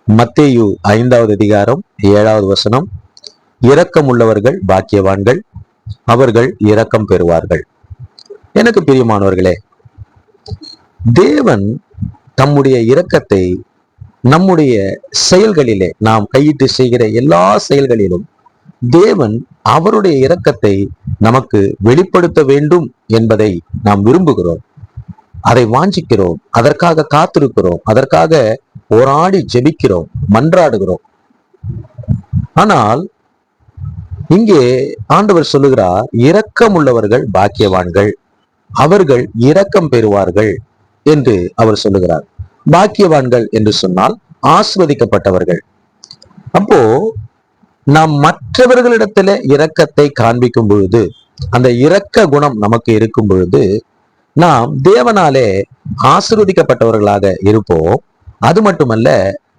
மத்தேயு 5வது அதிகாரம் 7வது வசனம். இரக்கம் உள்ளவர்கள் பாக்கியவான்கள், அவர்கள் இரக்கம் பெறுவார்கள். எனக்கு பிரியமானவர்களே, தேவன் தம்முடைய இரக்கத்தை நம்முடைய செயல்களிலே, நாம் கையிட்டு செய்கிற எல்லா செயல்களிலும் தேவன் அவருடைய இரக்கத்தை நமக்கு வெளிப்படுத்த வேண்டும் என்பதை நாம் விரும்புகிறோம், அதை வாஞ்சிக்கிறோம், அதற்காக காத்திருக்கிறோம், அதற்காக போராடி ஜெபிக்கிறோம், மன்றாடுகிறோம். ஆனால் இங்கே ஆண்டவர் சொல்லுகிறார், இரக்கம் உள்ளவர்கள் பாக்கியவான்கள், அவர்கள் இரக்கம் பெறுவார்கள் என்று அவர் சொல்லுகிறார். பாக்கியவான்கள் என்று சொன்னால் ஆசீர்வதிக்கப்பட்டவர்கள். அப்போ நாம் மற்றவர்களிடத்துல இரக்கத்தை காண்பிக்கும் பொழுது, அந்த இரக்க குணம் நமக்கு இருக்கும் பொழுது, நாம் தேவனாலே ஆசீர்வதிக்கப்பட்டவர்களாக இருப்போம். அது மட்டுமல்ல,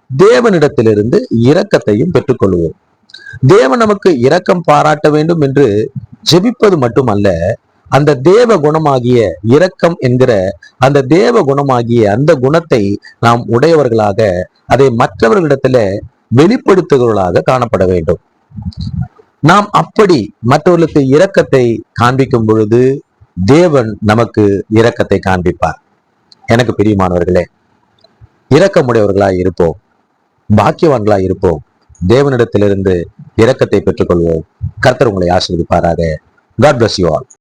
தேவனிடத்திலிருந்து இரக்கத்தையும் பெற்றுக்கொள்வோம். தேவன் நமக்கு இரக்கம் பாராட்ட வேண்டும் என்று ஜெபிப்பது மட்டுமல்ல, அந்த தேவ குணமாகிய இரக்கம் என்கிற அந்த தேவ குணமாகிய அந்த குணத்தை நாம் உடையவர்களாக, அதை மற்றவர்களிடத்துல வெளிப்படுத்துகிறவர்களாக காணப்பட வேண்டும். நாம் அப்படி மற்றவர்களுக்கு இரக்கத்தை காண்பிக்கும் பொழுது தேவன் நமக்கு இரக்கத்தை காண்பிப்பார். எனக்கு பிரியமானவர்களே, இரக்கமுடையவர்களாய் இருப்போம், பாக்கியவான்களாய் இருப்போம், தேவனிடத்திலிருந்து இரக்கத்தை பெற்றுக்கொள்வோம். கர்த்தர் உங்களை ஆசீர்வதிப்பாராக. God bless you all.